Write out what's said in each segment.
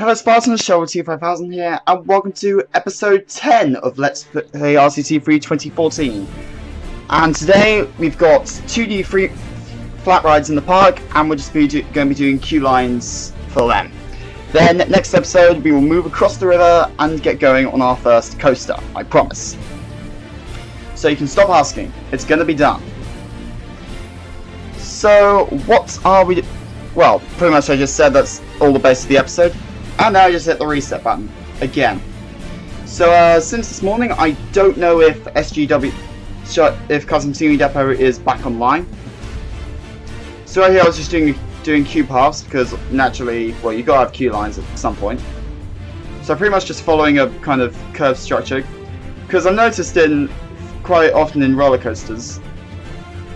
Hello Spartans, Shovel5000 here, and welcome to episode 10 of Let's Play RCT3 2014. And today we've got 2D free flat rides in the park, and we're just going to be doing queue lines for them. Then next episode we will move across the river and get going on our first coaster, I promise. So you can stop asking, it's going to be done. So what are we well, pretty much I just said that's all the base of the episode. And now I just hit the reset button again. So since this morning, I don't know if if Custom Scenery Depot is back online. So right here I was just doing queue paths because naturally, well, you gotta have queue lines at some point. So pretty much just following a kind of curved structure, because I've noticed quite often in roller coasters,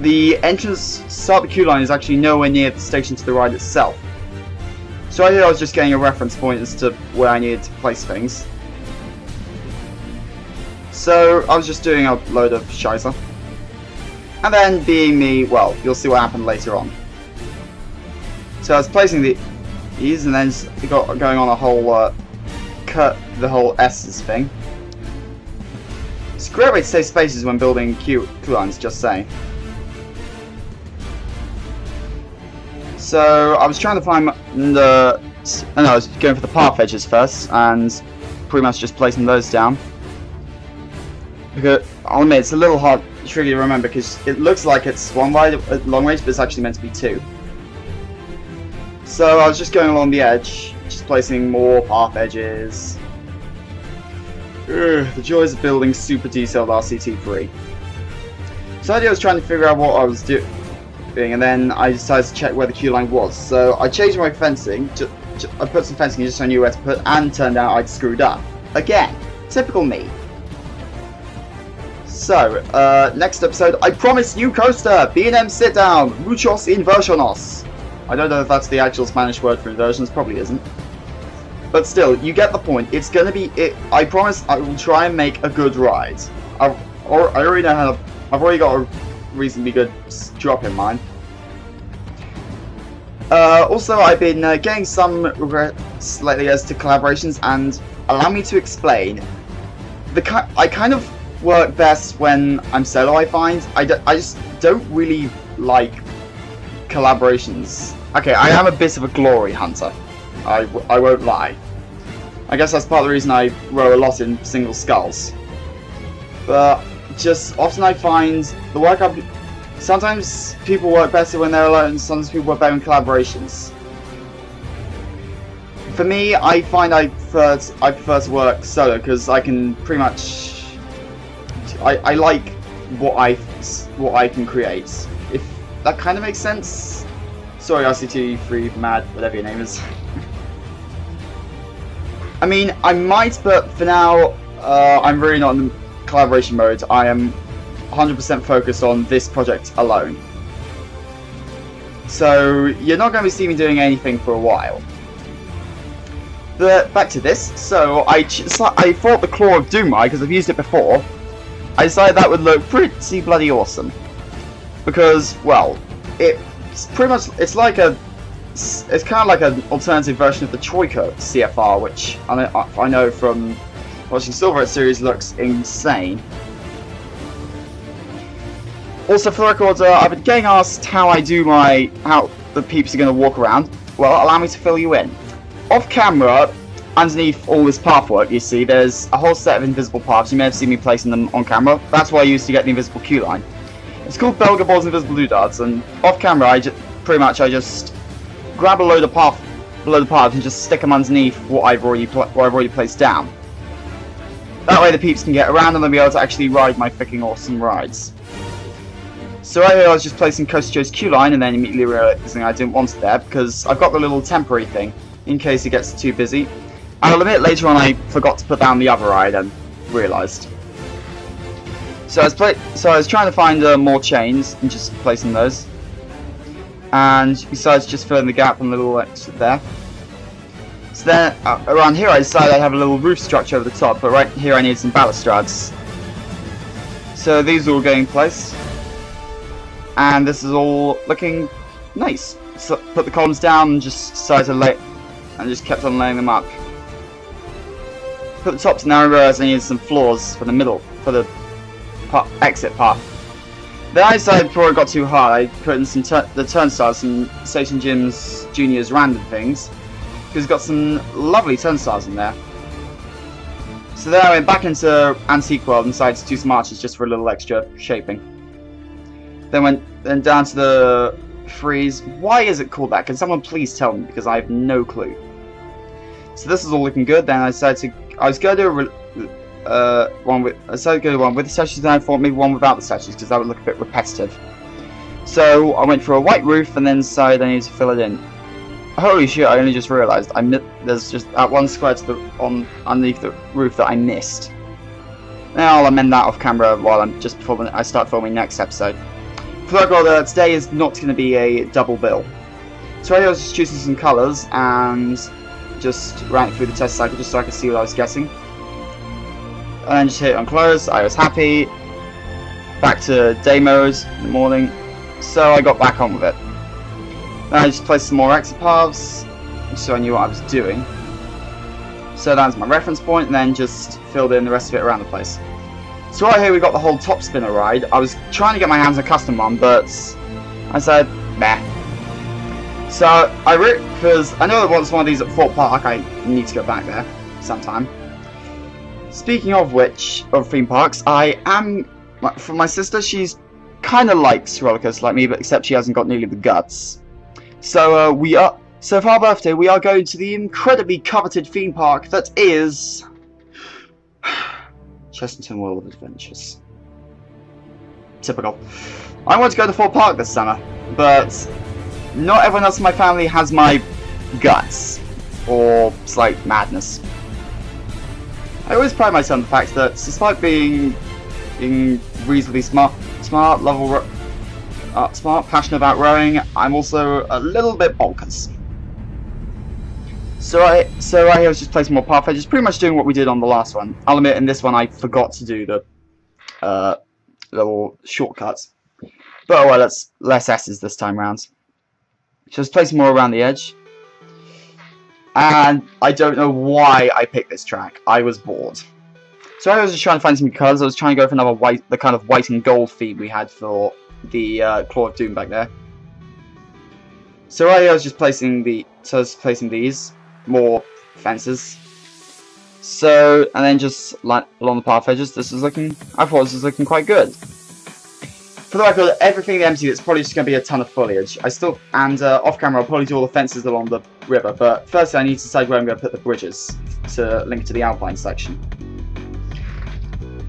the entrance start the queue line is actually nowhere near the station to the ride itself. So right here I was just getting a reference point as to where I needed to place things. So I was just doing a load of shizer. And then being me, well, you'll see what happened later on. So I was placing these and then got going on a whole the whole S's thing. It's a great way to save spaces when building queue lines, just saying. So I was trying to find I was going for the path edges first, and pretty much just placing those down. Because I'll admit it's a little hard, tricky to remember because it looks like it's one ride at long range, but it's actually meant to be two. So I was just going along the edge, just placing more path edges. Ugh, the joys of building super detailed RCT3. So I was trying to figure out what I was doing. And then I decided to check where the queue line was. So I changed my fencing. I put some fencing just so I knew where to put, and turned out I'd screwed up. Again, typical me. So, next episode, I promise new coaster! B&M sit down! Muchos inversionos! I don't know if that's the actual Spanish word for inversions, probably isn't. But still, you get the point. It's gonna be I promise I will try and make a good ride. I already know how to, I've already got a reasonably good drop in mind. Also, I've been getting some regrets lately as to collaborations, and allow me to explain. I kind of work best when I'm solo, I find. I just don't really like collaborations. Okay, I am a bit of a glory hunter. I won't lie. I guess that's part of the reason I row a lot in single sculls. But just often I find the work sometimes people work better when they're alone, sometimes people work better in collaborations. For me, I find I prefer to work solo because I can pretty much I like what I can create. If that kind of makes sense. Sorry, RCT3 mad, whatever your name is. I mean, I might, but for now, I'm really not in the collaboration mode. I am 100% focused on this project alone. So you're not going to see me doing anything for a while. But back to this. So I thought the Claw of Doom ride, because I've used it before. I decided that would look pretty bloody awesome. Because, well, it's pretty much, it's kind of like an alternative version of the Troika CFR, which I know from watching Silverette series looks insane. Also, for the record, I've been getting asked how the peeps are going to walk around. Well, allow me to fill you in. Off camera, underneath all this path work, you see, there's a whole set of invisible paths. You may have seen me placing them on camera. That's what I used to get the invisible queue line. It's called Belga Balls Invisible Doodads, and off camera, I just grab a load of paths and just stick them underneath what I've already placed down. That way the peeps can get around and they'll be able to actually ride my freaking awesome rides. So right here I was just placing Coaster Joe's queue line and then immediately realizing I didn't want it there because I've got the little temporary thing in case it gets too busy. I'll admit later on I forgot to put down the other ride and realised. So I was trying to find more chains and just placing those. And besides just filling the gap and the little exit there. So then around here I decided I'd have a little roof structure over the top, but right here I need some balustrades. So these are all going in place. And this is all looking nice. So put the columns down and just decided to and just kept on laying them up. Put the tops, now I realised I needed some floors for the middle, for the exit path. Then I decided before it got too hard, I put in some the turnstiles, some Station Jim's Junior's random things, because it's got some lovely turnstiles in there. So then I went back into Antique World and decided to do some arches just for a little extra shaping. Then down to the frieze. Why is it called that? Can someone please tell me, because I have no clue. So this is all looking good. Then I decided I was going to do one with the statues, then I thought maybe one without the statues, because that would look a bit repetitive. So I went for a white roof and then decided I needed to fill it in. Holy shit, I only just realised there's just that one square underneath the roof that I missed. Now I'll amend that off camera just before I start filming next episode. For that, today is not going to be a double bill. So I was just choosing some colours and just ran through the test cycle just so I could see what I was guessing. And then just hit it on close. I was happy. Back to day mode in the morning. So I got back on with it. Then I just placed some more exit paths so I knew what I was doing. So that's my reference point, and then just filled in the rest of it around the place. So right here we got the whole top spinner ride. I was trying to get my hands on a custom one, but I said, meh. So because I know there was one of these at Fort Park, I need to go back there sometime. Speaking of which, of theme parks, for my sister, she's kind of likes roller coasters like me, but except she hasn't got nearly the guts. So so for our birthday, we are going to the incredibly coveted theme park that is Chesterton World of Adventures. Typical. I want to go to Fort Park this summer, but not everyone else in my family has my guts or slight madness. I always pride myself on the fact that, despite being reasonably smart, passionate about rowing, I'm also a little bit bonkers. So right here I was just placing more path edges, pretty much doing what we did on the last one. I'll admit, in this one I forgot to do the little shortcuts. But oh well, it's less S's this time round. Just placing more around the edge. And I don't know why I picked this track. I was bored. So I was just trying to find some colours. I was trying to go for another the kind of white and gold theme we had for the Claw of Doom back there. So right here I was just placing these more fences. So, and then just like along the path edges, I thought this was looking quite good. For the record, everything empty, it's probably just going to be a ton of foliage. Off camera I'll probably do all the fences along the river, but first I need to decide where I'm going to put the bridges to link to the Alpine section.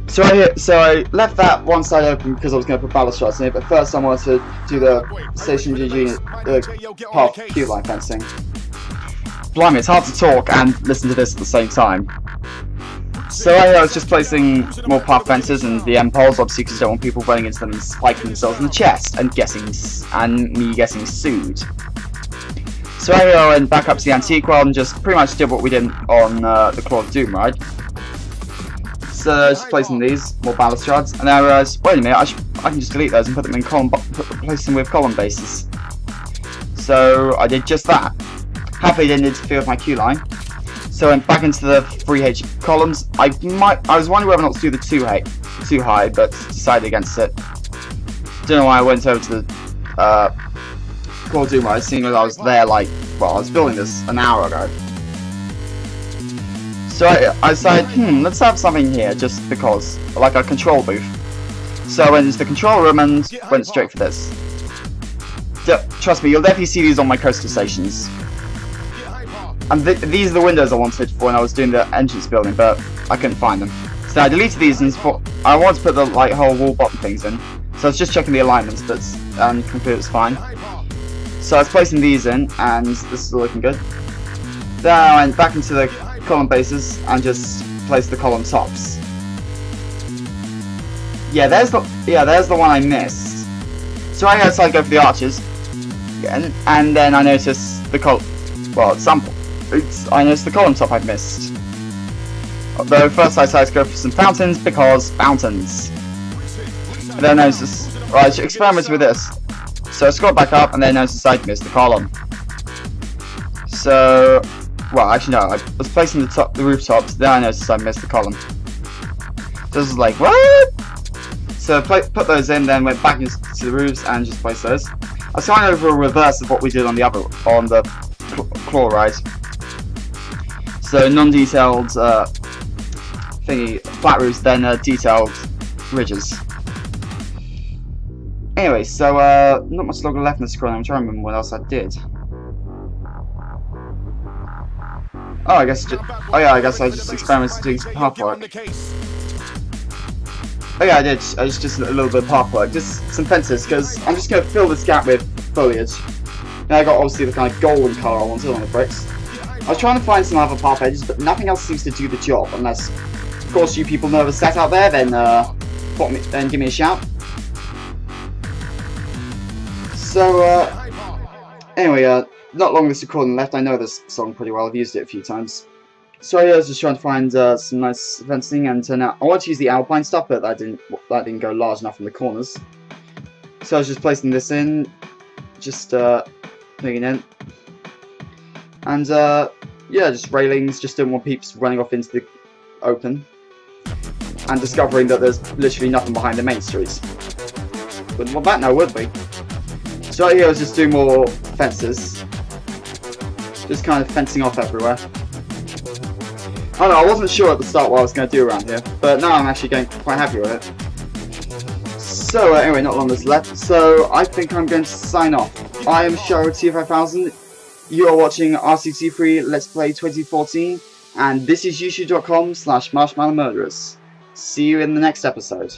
So I left that one side open because I was going to put balustrades in it, but first I wanted to do the Station GG path queue line fencing. Blimey, it's hard to talk and listen to this at the same time. So I was just placing more path fences and the end poles, obviously because I don't want people running into them and spiking themselves in the chest and me getting sued. So I went back up to the Antique World and just pretty much did what we did on the Claw of Doom ride. So just placing these, more balustrades, and then I realised, wait a minute, I can just delete those and put them in replace them with column bases. So I did just that. Happily didn't interfere with my queue line. So I went back into the 3H columns. I was wondering whether or not to do the too high, but decided against it. Don't know why I went over to the Claw of Doom ride, seeing as I was there I was building this an hour ago. So I decided, let's have something here, just because, like a control booth. So I went into the control room and went straight for this. Trust me, you'll definitely see these on my coaster stations. And these are the windows I wanted for when I was doing the entrance building, but I couldn't find them. So I deleted these and I wanted to put the whole wall bottom things in. So I was just checking the alignments, and concluded it was fine. So I was placing these in, and this is looking good. Then I went back into the column bases and just placed the column tops. Yeah, there's the one I missed. So I decided to go for the arches again, and then I noticed the I noticed the column top I'd missed. Although first I decided to go for some fountains because fountains. And then I noticed, I experimented with this. So I scrolled back up and then I noticed I'd missed the column. So Well, actually no, I was placing the rooftops, then I noticed I missed the column. So I was like, what? So put those in, then went back into the roofs and just placed those. I was trying over a reverse of what we did on the chloride. So non-detailed flat roofs, then detailed ridges. Anyway, so not much longer left in the scroll. I'm trying to remember what else I did. Oh, I guess I just experimented doing some path work. Oh yeah, I did. Just a little bit of path work, just some fences, because I'm just gonna fill this gap with foliage. Now I got obviously the kind of golden colour I wanted on the bricks. I was trying to find some other path edges, but nothing else seems to do the job. Unless, of course, you people know of a set out there, then give me a shout. So anyway, not long this recording left. I know this song pretty well. I've used it a few times. So yeah, I was just trying to find some nice fencing, and turn out I wanted to use the alpine stuff, but that didn't go large enough in the corners. So I was just placing this in, just putting it in, and yeah, just railings. Just didn't want peeps running off into the open, and discovering that there's literally nothing behind the main streets. Wouldn't want that now, would we? So right here I was just doing more fences. Just kind of fencing off everywhere. I don't know, I wasn't sure at the start what I was going to do around here, but now I'm actually getting quite happy with it. So anyway, not long that's left, so I think I'm going to sign off. I am Sharo T5000, you are watching RCT3 Let's Play 2014, and this is youtube.com/marshmallowmurderers. See you in the next episode.